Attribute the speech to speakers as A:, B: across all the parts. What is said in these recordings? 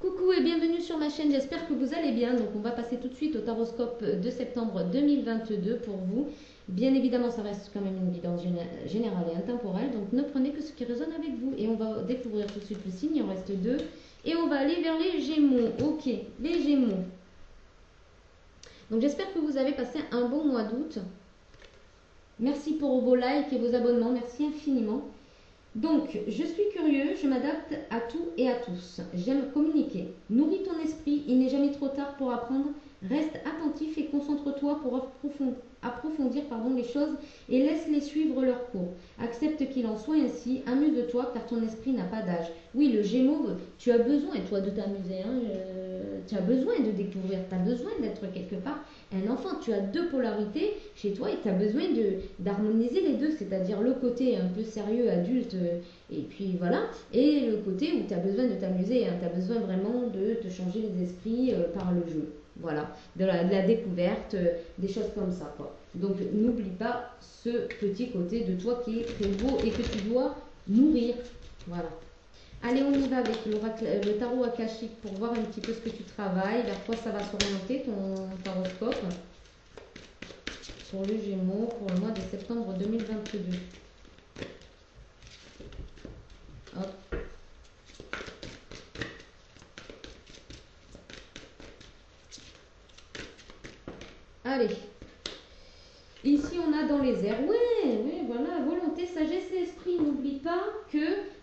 A: Coucou et bienvenue sur ma chaîne, j'espère que vous allez bien. Donc on va passer tout de suite au taroscope de septembre 2022 pour vous. Bien évidemment ça reste quand même une guidance générale et intemporelle, donc ne prenez que ce qui résonne avec vous. Et on va découvrir tout de suite le signe, il en reste deux. Et on va aller vers les Gémeaux. Ok, les Gémeaux. Donc j'espère que vous avez passé un bon mois d'août. Merci pour vos likes et vos abonnements, merci infiniment. Donc, je suis curieux, je m'adapte à tout et à tous. J'aime communiquer. Nourris ton esprit, il n'est jamais trop tard pour apprendre. Reste attentif et concentre-toi pour approfondir les choses et laisse-les suivre leur cours. Accepte qu'il en soit ainsi, amuse-toi car ton esprit n'a pas d'âge. Oui, le Gémeaux, tu as besoin, toi, de t'amuser. Tu as besoin de découvrir, tu as besoin d'être quelque part un enfant. Tu as deux polarités chez toi et tu as besoin d'harmoniser les deux, c'est-à-dire le côté un peu sérieux, adulte, et puis voilà, et le côté où tu as besoin de t'amuser, tu as besoin vraiment de te changer les esprits par le jeu. Voilà, de la découverte, des choses comme ça, quoi. Donc n'oublie pas ce petit côté de toi qui est très beau et que tu dois nourrir. Voilà. Allez, on y va avec le tarot akashique pour voir un petit peu ce que tu travailles, vers quoi ça va s'orienter ton taroscope pour le Gémeaux pour le mois de septembre 2022. Hop. Allez. Ici, on a dans les airs. Ouais, voilà, volonté, sagesse et esprit. N'oublie pas que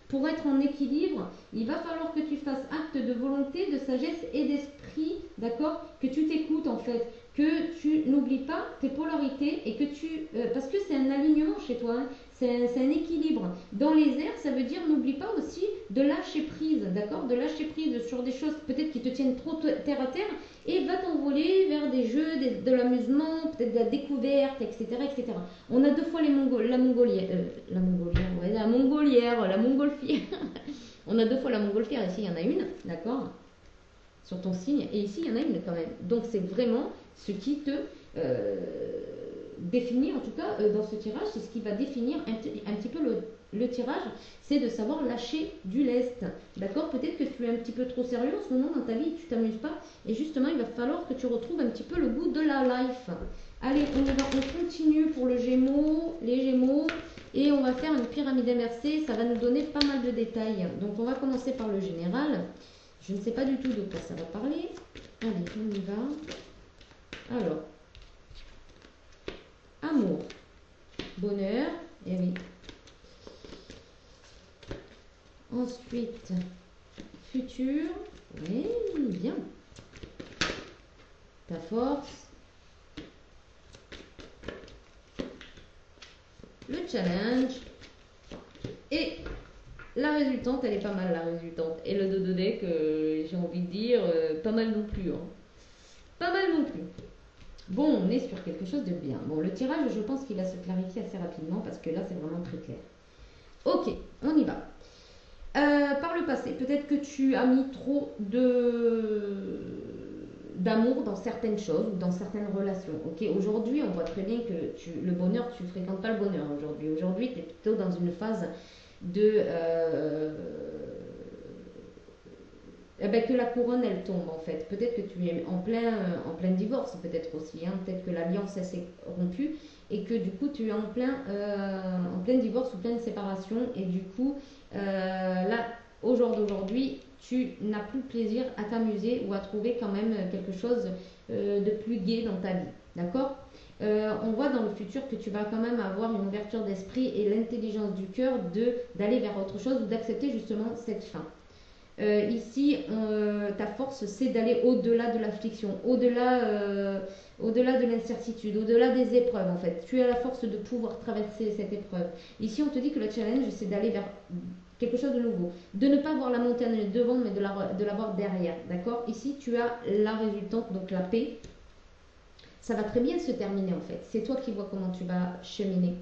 A: pour être en équilibre, il va falloir que tu fasses acte de volonté, de sagesse et d'esprit, d'accord? Que tu t'écoutes en fait, que tu n'oublies pas tes polarités et que tu... parce que c'est un alignement chez toi, hein, c'est un équilibre. Dans les airs, ça veut dire n'oublie pas aussi de lâcher prise, d'accord? De lâcher prise sur des choses peut-être qui te tiennent trop terre à terre et va t'envoler vers des jeux, de l'amusement, peut-être de la découverte, etc., etc. On a deux fois la mongolière, la montgolfière. On a deux fois la montgolfière, ici il y en a une, d'accord, sur ton signe, et ici il y en a une quand même. Donc c'est vraiment ce qui te définit, en tout cas dans ce tirage, c'est ce qui va définir un petit peu le tirage, c'est de savoir lâcher du lest, d'accord? Peut-être que tu es un petit peu trop sérieux en ce moment dans ta vie, tu t'amuses pas, et justement il va falloir que tu retrouves un petit peu le goût de la life. Allez, on continue pour les Gémeaux, et on va faire une pyramide inversée, ça va nous donner pas mal de détails. Donc on va commencer par le général, je ne sais pas du tout de quoi ça va parler. Allez, on y va. Alors, amour, bonheur, et oui. Ensuite, futur, oui, bien. Ta force, le challenge, et la résultante, elle est pas mal la résultante. Et le dos de deck, j'ai envie de dire, pas mal non plus. Hein. Pas mal non plus. Bon, on est sur quelque chose de bien. Bon, le tirage, je pense qu'il va se clarifier assez rapidement parce que là, c'est vraiment très clair. Ok, on y va. Par le passé, peut-être que tu as mis trop d'amour dans certaines choses ou dans certaines relations. Ok, aujourd'hui, on voit très bien que le bonheur, tu fréquentes pas le bonheur aujourd'hui. Aujourd'hui, tu es plutôt dans une phase de que la couronne elle tombe en fait. Peut-être que tu es en plein divorce, peut-être aussi. Hein. Peut-être que l'alliance elle s'est rompue et que du coup tu es en plein divorce ou pleine séparation et du coup là au jour d'aujourd'hui tu n'as plus plaisir à t'amuser ou à trouver quand même quelque chose de plus gai dans ta vie. D'accord? On voit dans le futur que tu vas quand même avoir une ouverture d'esprit et l'intelligence du cœur d'aller vers autre chose ou d'accepter justement cette fin. Ici, ta force, c'est d'aller au-delà de l'affliction, au-delà de l'incertitude, au-delà des épreuves en fait. Tu as la force de pouvoir traverser cette épreuve. Ici, on te dit que le challenge, c'est d'aller vers quelque chose de nouveau. De ne pas voir la montagne devant, mais de la voir derrière. D'accord? Ici, tu as la résultante, donc la paix. Ça va très bien se terminer en fait. C'est toi qui vois comment tu vas cheminer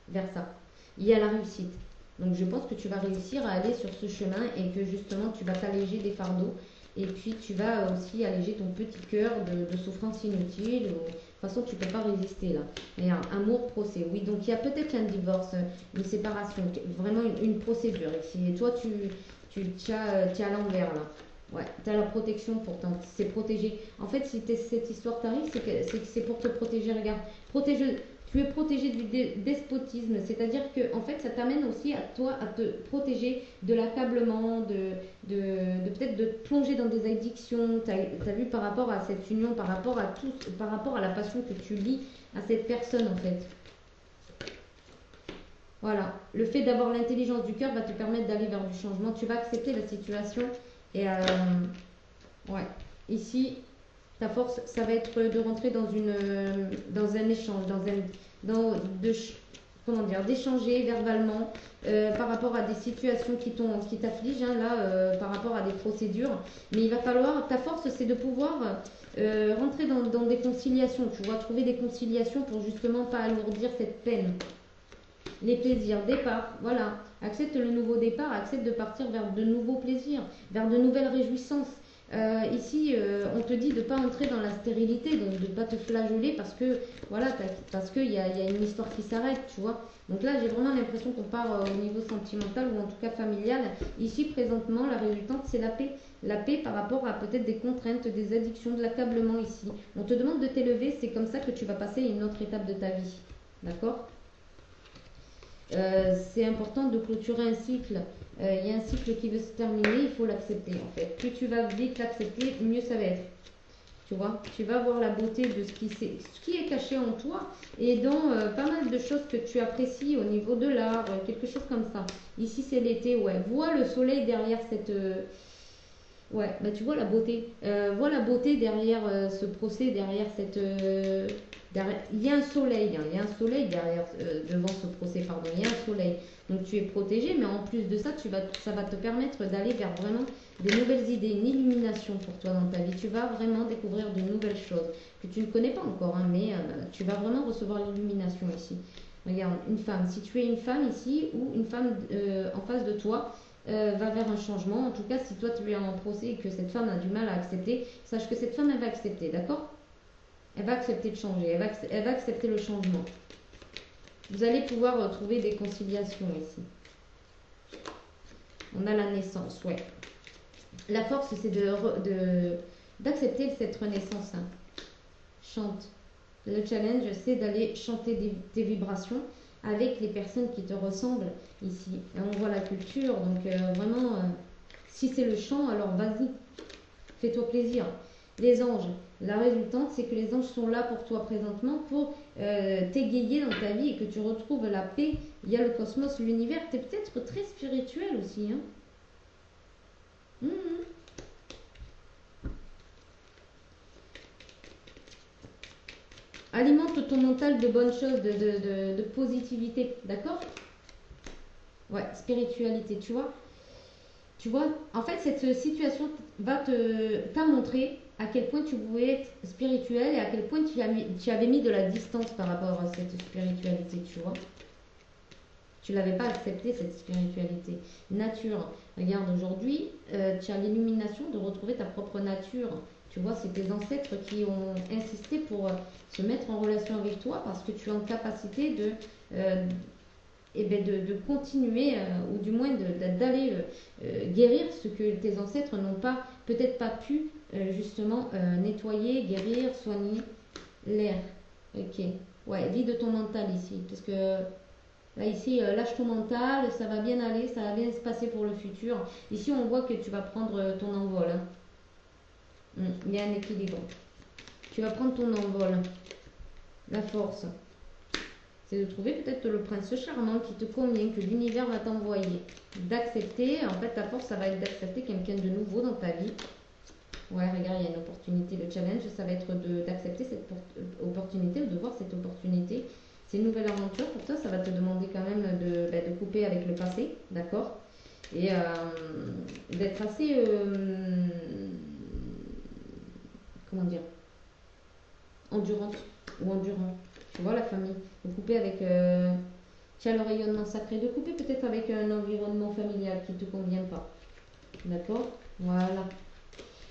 A: vers ça. Il y a la réussite. Donc je pense que tu vas réussir à aller sur ce chemin et que justement tu vas t'alléger des fardeaux et puis tu vas aussi alléger ton petit cœur de souffrance inutile. De toute façon, tu ne peux pas résister là. Et amour, procès. Oui, donc il y a peut-être un divorce, une séparation, vraiment une procédure ici. Et toi, tu es à l'envers là. Ouais, tu as la protection pourtant, c'est protégé. En fait, si cette histoire t'arrive, c'est que c'est pour te protéger. Regarde, tu es protégé du despotisme, c'est-à-dire que en fait, ça t'amène aussi à toi à te protéger de l'accablement, de peut-être de te plonger dans des addictions. Tu as vu par rapport à cette union, par rapport à tout, par rapport à la passion que tu lis à cette personne en fait. Voilà, le fait d'avoir l'intelligence du cœur va te permettre d'aller vers du changement. Tu vas accepter la situation et ouais. Ici, ta force, ça va être de rentrer dans un échange, comment dire, d'échanger verbalement par rapport à des situations qui t'affligent, hein, là, par rapport à des procédures. Mais il va falloir, ta force, c'est de pouvoir rentrer dans des conciliations. Tu vois, trouver des conciliations pour justement pas alourdir cette peine. Les plaisirs, départ, voilà. Accepte le nouveau départ, accepte de partir vers de nouveaux plaisirs, vers de nouvelles réjouissances. Ici, on te dit de ne pas entrer dans la stérilité, donc de ne pas te flageoler parce qu'il y a une histoire qui s'arrête, tu vois. Donc là, j'ai vraiment l'impression qu'on part au niveau sentimental ou en tout cas familial. Ici, présentement, la résultante, c'est la paix. La paix par rapport à peut-être des contraintes, des addictions, de l'accablement ici. On te demande de t'élever, c'est comme ça que tu vas passer à une autre étape de ta vie. D'accord? C'est important de clôturer un cycle. Il y a un cycle qui veut se terminer, il faut l'accepter en fait. Plus tu vas vite l'accepter, mieux ça va être. Tu vois, tu vas voir la beauté de ce qui est caché en toi et dans pas mal de choses que tu apprécies au niveau de l'art, quelque chose comme ça. Ici c'est l'été, ouais. Vois le soleil derrière cette, ouais, bah tu vois la beauté. Vois la beauté derrière ce procès, derrière cette. Il y a un soleil, hein, il y a un soleil derrière, devant ce procès, pardon, il y a un soleil. Donc tu es protégé, mais en plus de ça, ça va te permettre d'aller vers vraiment des nouvelles idées, une illumination pour toi dans ta vie. Tu vas vraiment découvrir de nouvelles choses que tu ne connais pas encore, hein, mais tu vas vraiment recevoir l'illumination ici. Regarde, une femme. Si tu es une femme ici ou une femme en face de toi, va vers un changement. En tout cas, si toi tu es en procès et que cette femme a du mal à accepter, sache que cette femme, elle va accepter, d'accord? Elle va accepter de changer, elle va accepter le changement. Vous allez pouvoir trouver des conciliations ici. On a la naissance, ouais. La force, c'est d'accepter cette renaissance. Hein. Chante. Le challenge, c'est d'aller chanter tes vibrations avec les personnes qui te ressemblent ici. Et on voit la culture, donc vraiment, si c'est le chant, alors vas-y, fais-toi plaisir. Les anges, la résultante, c'est que les anges sont là pour toi présentement pour t'égayer dans ta vie et que tu retrouves la paix. Il y a le cosmos, l'univers, tu es peut-être très spirituel aussi. Hein. Alimente ton mental de bonnes choses, de positivité, d'accord? Ouais, spiritualité, tu vois. Tu vois, en fait, cette situation t'a montré à quel point tu pouvais être spirituel et à quel point tu avais mis de la distance par rapport à cette spiritualité, tu vois. Tu l'avais pas accepté, cette spiritualité. Nature, regarde, aujourd'hui, tu as l'illumination de retrouver ta propre nature. Tu vois, c'est tes ancêtres qui ont insisté pour se mettre en relation avec toi parce que tu es en capacité de continuer ou du moins d'aller guérir ce que tes ancêtres n'ont pas, peut-être pas pu justement nettoyer, guérir, soigner l'air. Ok. Ouais, vis de ton mental ici. Parce que là, ici, lâche ton mental, ça va bien aller, ça va bien se passer pour le futur. Ici, on voit que tu vas prendre ton envol. Hein. Il y a un équilibre. Tu vas prendre ton envol. La force. C'est de trouver peut-être le prince charmant qui te convient, que l'univers va t'envoyer. D'accepter, en fait, ta force, ça va être d'accepter quelqu'un de nouveau dans ta vie. Ouais, regarde, il y a une opportunité. Le challenge, ça va être d'accepter cette opportunité ou de voir cette opportunité. C'est une nouvelle aventure. Pour toi, ça va te demander quand même de couper avec le passé, d'accord? Et d'être assez... comment dire? Endurante ou endurant. Tu vois, la famille. De couper avec... tu as le rayonnement sacré. De couper peut-être avec un environnement familial qui ne te convient pas. D'accord? Voilà.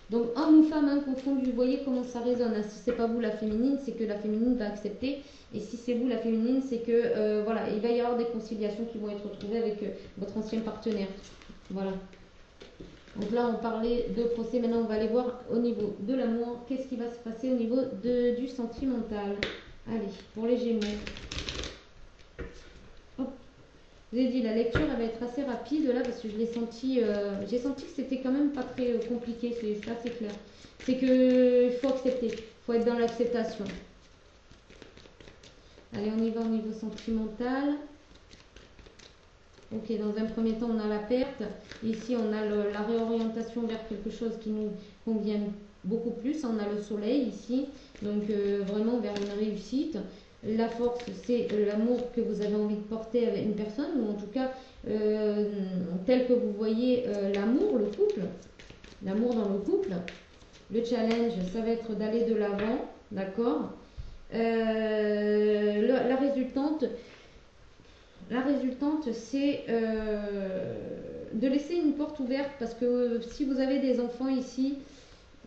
A: Donc, homme ou femme inconfondu, vous voyez comment ça résonne. Hein. Si c'est pas vous la féminine, c'est que la féminine va accepter. Et si c'est vous la féminine, c'est que voilà, il va y avoir des conciliations qui vont être retrouvées avec votre ancien partenaire. Voilà. Donc là, on parlait de procès. Maintenant, on va aller voir au niveau de l'amour. Qu'est-ce qui va se passer au niveau du sentimental? Allez, pour les Gémeaux. Hop. Je vous ai dit, la lecture, elle va être assez rapide là parce que je l'ai senti. J'ai senti que c'était quand même pas très compliqué. C'est assez clair. C'est qu'il faut accepter. Il faut être dans l'acceptation. Allez, on y va au niveau sentimental. Ok, dans un premier temps, on a la perte. Ici, on a la réorientation vers quelque chose qui nous convient beaucoup plus. On a le soleil ici, donc vraiment vers une réussite. La force, c'est l'amour que vous avez envie de porter avec une personne, ou en tout cas, tel que vous voyez l'amour, le couple, l'amour dans le couple. Le challenge, ça va être d'aller de l'avant, d'accord. La résultante, c'est de laisser une porte ouverte parce que si vous avez des enfants ici,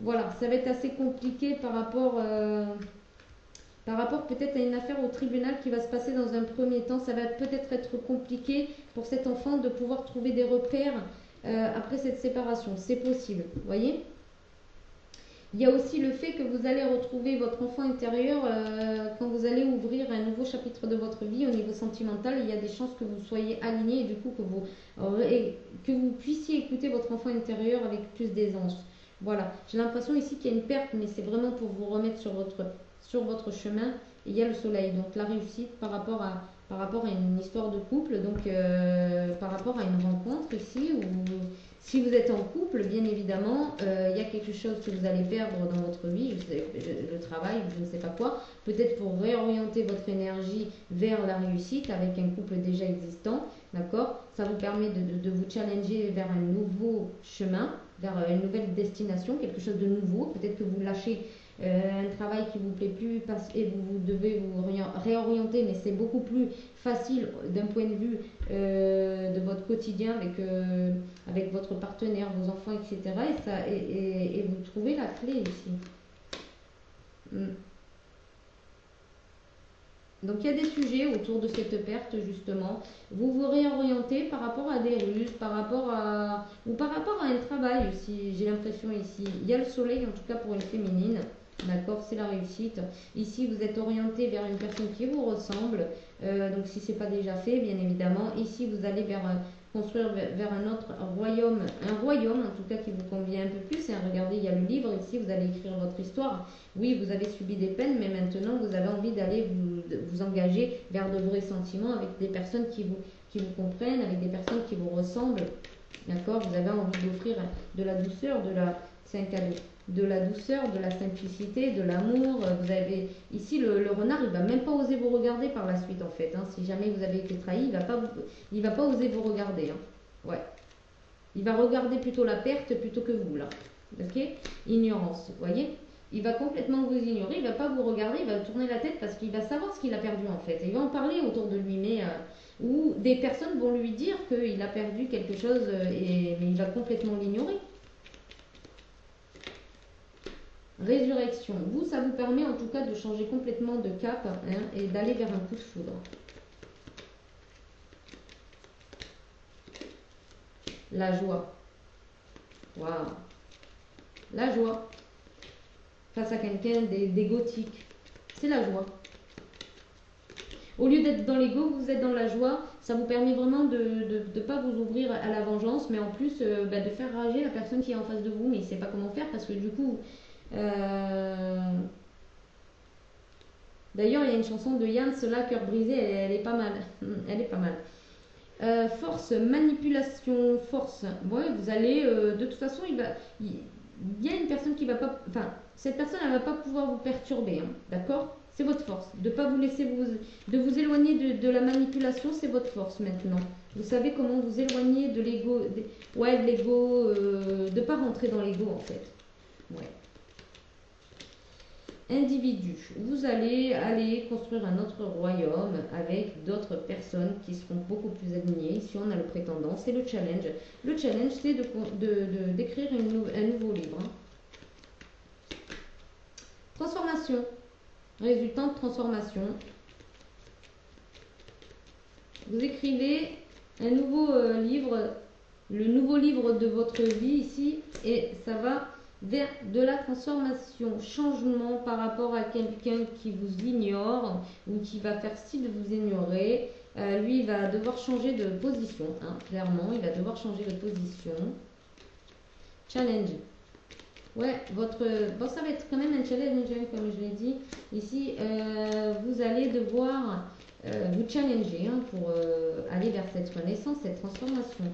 A: voilà, ça va être assez compliqué par rapport peut-être à une affaire au tribunal qui va se passer dans un premier temps. Ça va peut-être être compliqué pour cet enfant de pouvoir trouver des repères après cette séparation. C'est possible, vous voyez. Il y a aussi le fait que vous allez retrouver votre enfant intérieur quand vous allez ouvrir un nouveau chapitre de votre vie au niveau sentimental. Il y a des chances que vous soyez aligné et du coup que vous puissiez écouter votre enfant intérieur avec plus d'aisance. Voilà, j'ai l'impression ici qu'il y a une perte, mais c'est vraiment pour vous remettre sur votre chemin. Et il y a le soleil, donc la réussite par rapport à une histoire de couple, donc par rapport à une rencontre ici où si vous êtes en couple, bien évidemment, il y a quelque chose que vous allez perdre dans votre vie, le travail, je ne sais pas quoi, peut-être pour réorienter votre énergie vers la réussite avec un couple déjà existant, d'accord. Ça vous permet de vous challenger vers un nouveau chemin, vers une nouvelle destination, quelque chose de nouveau. Peut-être que vous lâchez un travail qui vous plaît plus et vous devez vous réorienter, mais c'est beaucoup plus facile d'un point de vue de votre quotidien avec votre partenaire, vos enfants, etc. Et vous trouvez la clé ici. Donc il y a des sujets autour de cette perte justement. Vous vous réorientez par rapport à des ruses, par rapport à un travail aussi. J'ai l'impression ici. Il y a le soleil en tout cas pour une féminine. D'accord, c'est la réussite. Ici, vous êtes orienté vers une personne qui vous ressemble. Donc, si ce n'est pas déjà fait, bien évidemment. Ici, vous allez construire vers un autre royaume. Un royaume, en tout cas, qui vous convient un peu plus. Et regardez, il y a le livre. Ici, vous allez écrire votre histoire. Oui, vous avez subi des peines, mais maintenant, vous avez envie d'aller vous engager vers de vrais sentiments avec des personnes qui vous comprennent, avec des personnes qui vous ressemblent. D'accord, vous avez envie d'offrir de la douceur, c'est un cadeau, de la douceur, de la simplicité, de l'amour. Vous avez ici le renard, il va même pas oser vous regarder par la suite en fait. Hein. Si jamais vous avez été trahi, il va pas oser vous regarder. Hein. Ouais, il va regarder plutôt la perte plutôt que vous là. Ok, ignorance, vous voyez. Il va complètement vous ignorer, il va pas vous regarder, il va tourner la tête parce qu'il va savoir ce qu'il a perdu en fait. Et il va en parler autour de lui, mais ou des personnes vont lui dire qu'il a perdu quelque chose, mais il va complètement l'ignorer. Résurrection. Vous, ça vous permet en tout cas de changer complètement de cap et d'aller vers un coup de foudre. La joie. Waouh. La joie. Face à quelqu'un d'égotique. C'est la joie. Au lieu d'être dans l'ego, vous êtes dans la joie. Ça vous permet vraiment de ne pas vous ouvrir à la vengeance, mais en plus de faire rager la personne qui est en face de vous, mais il ne sait pas comment faire parce que du coup... D'ailleurs, il y a une chanson de Yann, cela cœur brisé, elle est pas mal. Elle est pas mal. Force, manipulation, force. Ouais, vous allez, de toute façon, il y a une personne qui va pas, enfin, cette personne, elle va pas pouvoir vous perturber, hein, d'accord? C'est votre force. De pas vous laisser de vous éloigner de la manipulation, c'est votre force maintenant. Vous savez comment vous éloigner de l'ego, de l'ego, de pas rentrer dans l'ego en fait. Ouais. Individu, vous allez aller construire un autre royaume avec d'autres personnes qui seront beaucoup plus alignées. Ici, on a le prétendant, c'est le challenge. Le challenge, c'est d'écrire un nouveau livre. Transformation. Résultant de transformation. Vous écrivez un nouveau livre le nouveau livre de votre vie ici et ça va vers de la transformation, changement par rapport à quelqu'un qui vous ignore ou qui va faire style de vous ignorer. Lui, il va devoir changer de position, hein, clairement, il va devoir changer de position. Challenge. Ouais, bon, ça va être quand même un challenge, hein, comme je l'ai dit. Ici, vous allez devoir vous challenger hein, pour aller vers cette renaissance, cette transformation.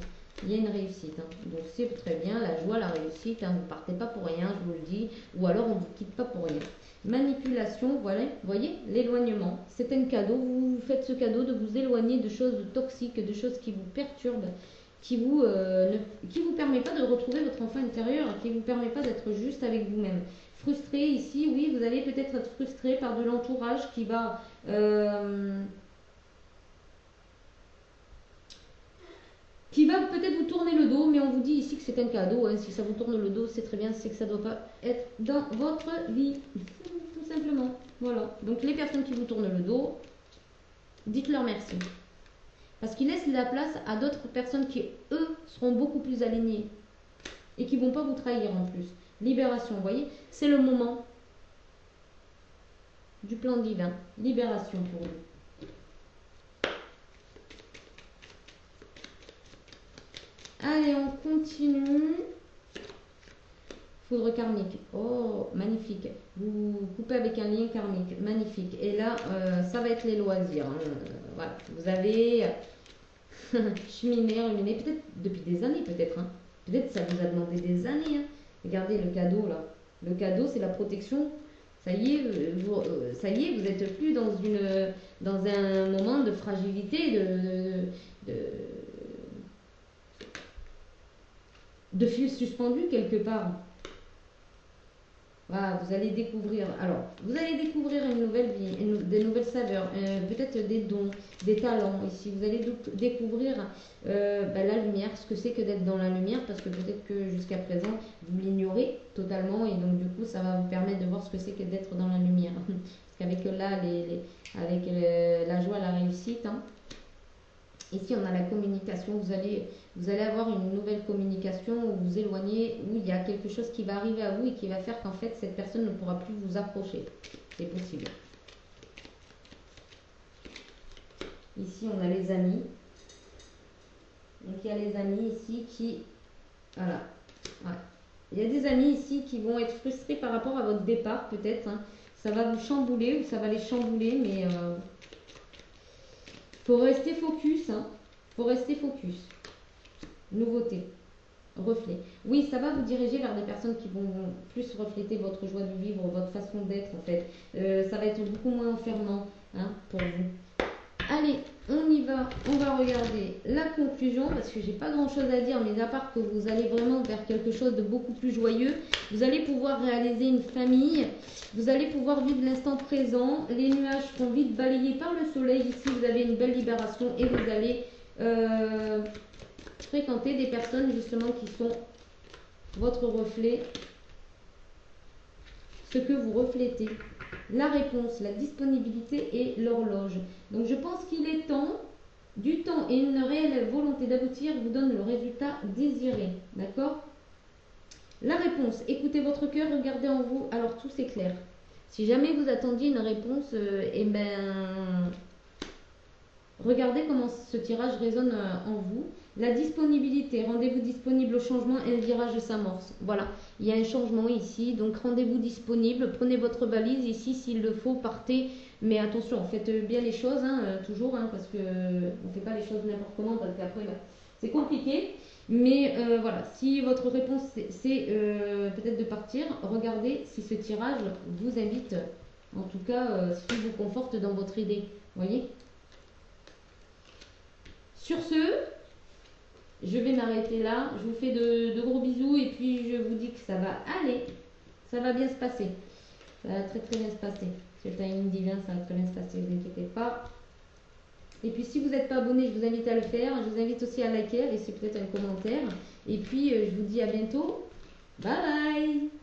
A: Il y a une réussite. Hein. Donc c'est très bien, la joie, la réussite, hein, vous ne partez pas pour rien, je vous le dis, ou alors on ne vous quitte pas pour rien. Manipulation, voilà, vous voyez, l'éloignement. C'est un cadeau, vous faites ce cadeau de vous éloigner de choses toxiques, de choses qui vous perturbent, qui vous permet pas de retrouver votre enfant intérieur, qui vous permet pas d'être juste avec vous-même. Frustré ici, oui, vous allez peut-être être frustré par de l'entourage qui va... qui va peut-être vous tourner le dos, mais on vous dit ici que c'est un cadeau. Hein. Si ça vous tourne le dos, c'est très bien, c'est que ça ne doit pas être dans votre vie. Tout simplement. Voilà. Donc les personnes qui vous tournent le dos, dites-leur merci. Parce qu'ils laissent la place à d'autres personnes qui, eux, seront beaucoup plus alignées. Et qui ne vont pas vous trahir en plus. Libération, vous voyez, c'est le moment du plan divin. Libération pour vous. Allez, on continue. Foudre karmique. Oh, magnifique. Vous coupez avec un lien karmique. Magnifique. Et là, ça va être les loisirs. Hein. Voilà. Vous avez cheminé, ruminé, peut-être depuis des années, peut-être. Hein. Peut-être ça vous a demandé des années. Hein. Regardez le cadeau, là. Le cadeau, c'est la protection. Ça y est, vous êtes plus dans un moment de fragilité, de fil suspendu quelque part. Voilà, vous allez découvrir. Alors, vous allez découvrir une nouvelle vie, des nouvelles saveurs, peut-être des dons, des talents. Ici, vous allez découvrir la lumière, ce que c'est que d'être dans la lumière, parce que peut-être que jusqu'à présent, vous l'ignorez totalement, et donc du coup, ça va vous permettre de voir ce que c'est que d'être dans la lumière. Parce qu'avec là, avec la joie, la réussite, hein, ici, on a la communication. Vous allez avoir une nouvelle communication où vous éloignez, où il y a quelque chose qui va arriver à vous et qui va faire qu'en fait, cette personne ne pourra plus vous approcher. C'est possible. Ici, on a les amis. Donc, il y a les amis ici qui... Voilà. Ouais. Il y a des amis ici qui vont être frustrés par rapport à votre départ, peut-être. Hein. Ça va vous chambouler ou ça va les chambouler, mais... faut rester focus, hein. Faut rester focus. Nouveauté. Reflet. Oui, ça va vous diriger vers des personnes qui vont plus refléter votre joie de vivre, votre façon d'être en fait. Ça va être beaucoup moins enfermant hein, pour vous. Allez, on y va. On va regarder la conclusion parce que j'ai pas grand chose à dire, mais à part que vous allez vraiment vers quelque chose de beaucoup plus joyeux. Vous allez pouvoir réaliser une famille. Vous allez pouvoir vivre l'instant présent. Les nuages seront vite balayés par le soleil. Ici, vous avez une belle libération et vous allez fréquenter des personnes justement qui sont votre reflet, ce que vous reflétez, la réponse, la disponibilité et l'horloge. Donc je pense qu'il est temps, du temps et une réelle volonté d'aboutir vous donne le résultat désiré, d'accord? La réponse, écoutez votre cœur, regardez en vous, alors tout s'éclaire. Si jamais vous attendiez une réponse, eh ben, regardez comment ce tirage résonne en vous. La disponibilité, rendez-vous disponible au changement et un virage s'amorce. Voilà, il y a un changement ici, donc rendez-vous disponible, prenez votre valise ici s'il le faut, partez. Mais attention, faites bien les choses, hein, toujours, hein, parce qu'on ne fait pas les choses n'importe comment, parce qu'après, bah, c'est compliqué. Mais voilà, si votre réponse c'est peut-être de partir, regardez si ce tirage vous invite, en tout cas, s'il vous conforte dans votre idée. Vous voyez ? Sur ce, je vais m'arrêter là. Je vous fais de gros bisous et puis je vous dis que ça va aller. Ça va bien se passer. Ça va très très bien se passer. C'est le timing divin, ça va très bien se passer, ne vous inquiétez pas. Et puis si vous n'êtes pas abonné, je vous invite à le faire. Je vous invite aussi à liker, à laisser peut-être un commentaire. Et puis je vous dis à bientôt. Bye bye!